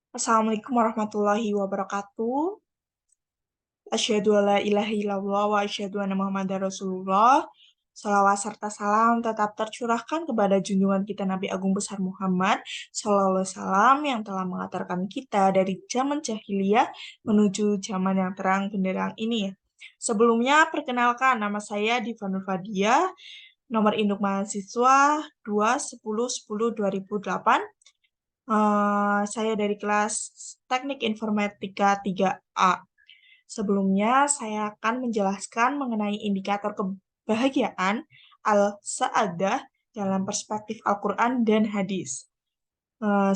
Assalamualaikum warahmatullahi wabarakatuh. Asyhadu alla ilaha illallah wa asyhadu anna Muhammadar Rasulullah. Salawat serta salam tetap tercurahkan kepada junjungan kita Nabi Agung Besar Muhammad Sallallahu Alaihi Wasallam yang telah mengantarkan kita dari zaman jahiliyah menuju zaman yang terang benderang ini. Sebelumnya, perkenalkan nama saya Diva Nurfadia, nomor induk mahasiswa 21010-2008. Saya dari kelas Teknik Informatika 3A. Sebelumnya, saya akan menjelaskan mengenai indikator kebahagiaan al-sa'adah dalam perspektif Al-Quran dan hadis.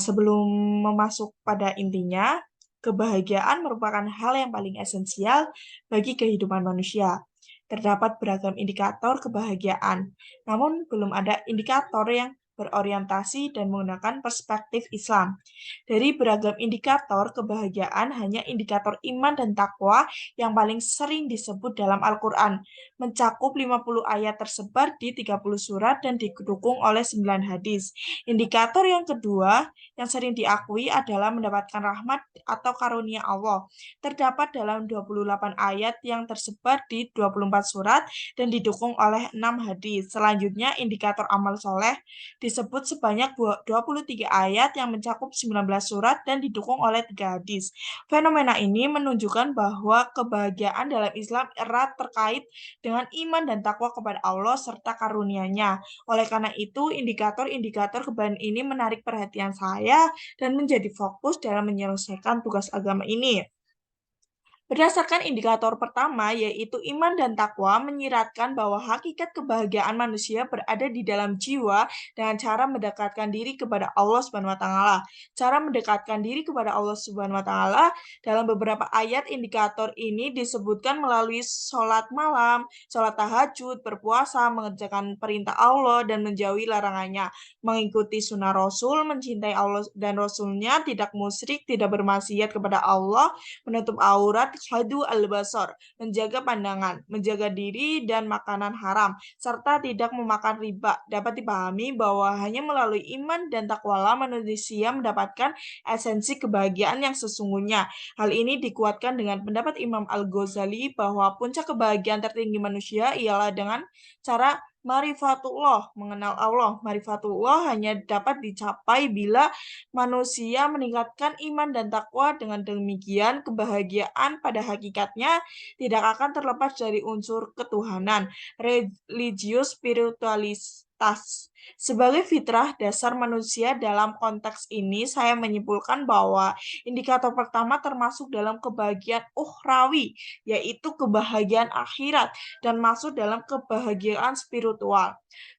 Sebelum memasuk pada intinya, kebahagiaan merupakan hal yang paling esensial bagi kehidupan manusia. Terdapat beragam indikator kebahagiaan, namun belum ada indikator yang berorientasi dan menggunakan perspektif Islam. Dari beragam indikator kebahagiaan, hanya indikator iman dan takwa yang paling sering disebut dalam Al-Quran, mencakup 50 ayat tersebar di 30 surat dan didukung oleh 9 hadis. Indikator yang kedua yang sering diakui adalah mendapatkan rahmat atau karunia Allah. Terdapat dalam 28 ayat yang tersebar di 24 surat dan didukung oleh 6 hadis. Selanjutnya, indikator amal soleh disebut sebanyak 23 ayat yang mencakup 19 surat dan didukung oleh 3 hadis. Fenomena ini menunjukkan bahwa kebahagiaan dalam Islam erat terkait dengan iman dan takwa kepada Allah serta karunia-Nya. Oleh karena itu, indikator-indikator kebahagiaan ini menarik perhatian saya dan menjadi fokus dalam menyelesaikan tugas agama ini. Berdasarkan indikator pertama, yaitu iman dan takwa, menyiratkan bahwa hakikat kebahagiaan manusia berada di dalam jiwa dengan cara mendekatkan diri kepada Allah Subhanahu wa taala. Cara mendekatkan diri kepada Allah Subhanahu wa taala dalam beberapa ayat indikator ini disebutkan melalui sholat malam, sholat tahajud, berpuasa, mengerjakan perintah Allah dan menjauhi larangannya, mengikuti sunnah Rasul, mencintai Allah dan Rasulnya, tidak musyrik, tidak bermaksiat kepada Allah, menutup aurat, hadu al-basar, menjaga pandangan, menjaga diri dan makanan haram, serta tidak memakan riba. Dapat dipahami bahwa hanya melalui iman dan takwalah manusia mendapatkan esensi kebahagiaan yang sesungguhnya. Hal ini dikuatkan dengan pendapat Imam Al-Ghazali bahwa puncak kebahagiaan tertinggi manusia ialah dengan cara marifatullah, mengenal Allah. Marifatullah hanya dapat dicapai bila manusia meningkatkan iman dan takwa. Dengan demikian, kebahagiaan pada hakikatnya tidak akan terlepas dari unsur ketuhanan, religius spiritualitas. Sebagai fitrah dasar manusia dalam konteks ini, saya menyimpulkan bahwa indikator pertama termasuk dalam kebahagiaan ukhrawi, yaitu kebahagiaan akhirat, dan masuk dalam kebahagiaan spiritual.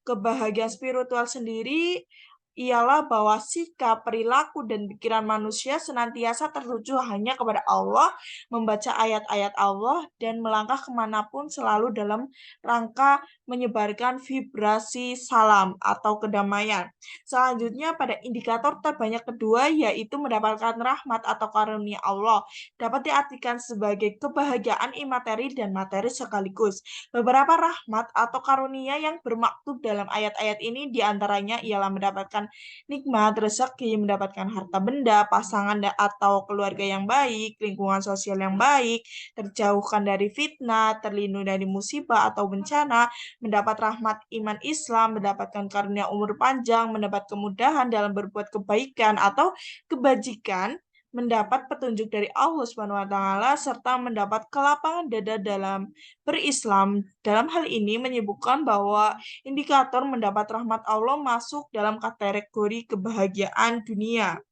Kebahagiaan spiritual sendiri ialah bahwa sikap, perilaku, dan pikiran manusia senantiasa tertuju hanya kepada Allah, membaca ayat-ayat Allah, dan melangkah kemanapun selalu dalam rangka menyebarkan vibrasi salam atau kedamaian. Selanjutnya, pada indikator terbanyak kedua, yaitu mendapatkan rahmat atau karunia Allah, dapat diartikan sebagai kebahagiaan imateri dan materi sekaligus. Beberapa rahmat atau karunia yang bermaksud dalam ayat-ayat ini diantaranya ialah mendapatkan nikmat, rezeki, mendapatkan harta benda, pasangan atau keluarga yang baik, lingkungan sosial yang baik, terjauhkan dari fitnah, terlindung dari musibah atau bencana, mendapat rahmat iman Islam, mendapatkan karunia umur panjang, mendapat kemudahan dalam berbuat kebaikan atau kebajikan, mendapat petunjuk dari Allah Subhanahu wa taala serta mendapat kelapangan dada dalam berislam. Dalam hal ini menyebutkan bahwa indikator mendapat rahmat Allah masuk dalam kategori kebahagiaan dunia.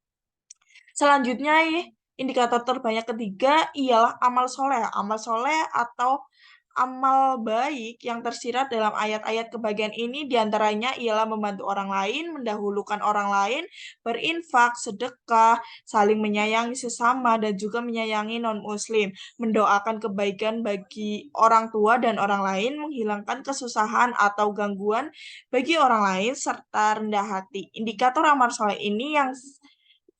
Selanjutnya, indikator terbanyak ketiga ialah amal soleh. Amal soleh atau amal baik yang tersirat dalam ayat-ayat kebahagiaan ini diantaranya ialah membantu orang lain, mendahulukan orang lain, berinfak, sedekah, saling menyayangi sesama, dan juga menyayangi non-muslim, mendoakan kebaikan bagi orang tua dan orang lain, menghilangkan kesusahan atau gangguan bagi orang lain, serta rendah hati. Indikator amal soleh ini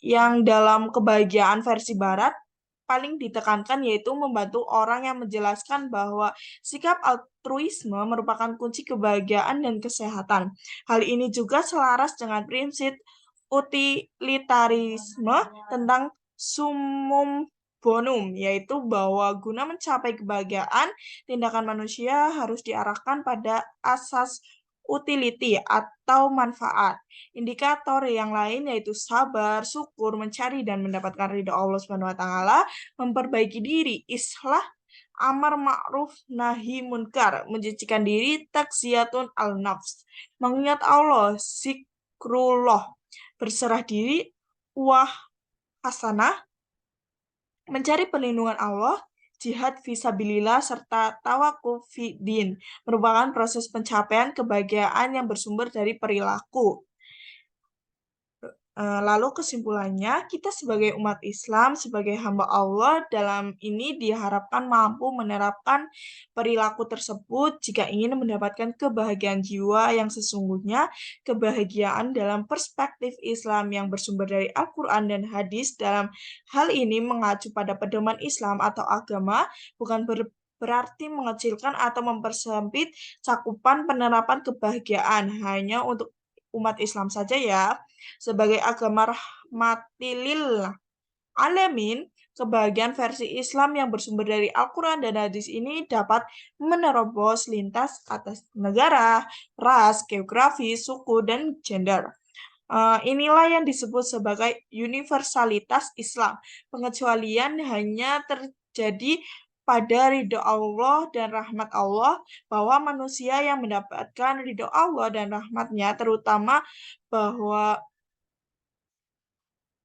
yang dalam kebahagiaan versi barat paling ditekankan yaitu membantu orang yang menjelaskan bahwa sikap altruisme merupakan kunci kebahagiaan dan kesehatan. Hal ini juga selaras dengan prinsip utilitarisme tentang summum bonum, yaitu bahwa guna mencapai kebahagiaan, tindakan manusia harus diarahkan pada asas utility atau manfaat. Indikator yang lain yaitu sabar, syukur, mencari dan mendapatkan ridho Allah Subhanahu wa taala, memperbaiki diri, islah, amar ma'ruf nahi munkar, mencucikan diri, taksiyatun al nafs, mengingat Allah, zikrullah, berserah diri, wah hasanah, mencari perlindungan Allah, jihad fisabilillah, serta tawakuf fiddin merupakan proses pencapaian kebahagiaan yang bersumber dari perilaku. Lalu kesimpulannya, kita sebagai umat Islam, sebagai hamba Allah, dalam ini diharapkan mampu menerapkan perilaku tersebut jika ingin mendapatkan kebahagiaan jiwa yang sesungguhnya, kebahagiaan dalam perspektif Islam yang bersumber dari Al-Quran dan hadis. Dalam hal ini mengacu pada pedoman Islam atau agama, bukan berarti mengecilkan atau mempersempit cakupan penerapan kebahagiaan hanya untuk umat Islam saja ya. Sebagai agama rahmatilil alamin, kebahagiaan versi Islam yang bersumber dari Al-Quran dan hadis ini dapat menerobos lintas atas negara, ras, geografi, suku, dan gender. Inilah yang disebut sebagai universalitas Islam. Pengecualian hanya terjadi pada ridho Allah dan rahmat Allah, bahwa manusia yang mendapatkan ridho Allah dan rahmatnya bahwa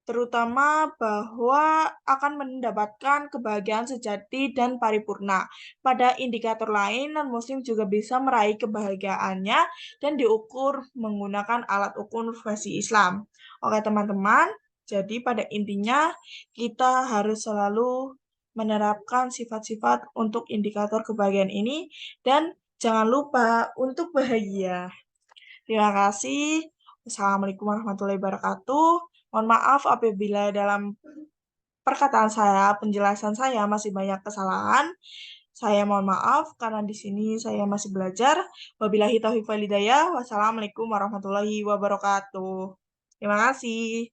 terutama bahwa akan mendapatkan kebahagiaan sejati dan paripurna. Pada indikator lain, non-muslim juga bisa meraih kebahagiaannya dan diukur menggunakan alat ukur versi Islam. Oke teman-teman, jadi pada intinya kita harus selalu menerapkan sifat-sifat untuk indikator kebahagiaan ini dan jangan lupa untuk bahagia. Terima kasih. Wassalamualaikum warahmatullahi wabarakatuh. Mohon maaf apabila dalam perkataan saya, penjelasan saya masih banyak kesalahan. Saya mohon maaf karena di sini saya masih belajar. Wabillahi taufiq wal hidayah. Wassalamualaikum warahmatullahi wabarakatuh. Terima kasih.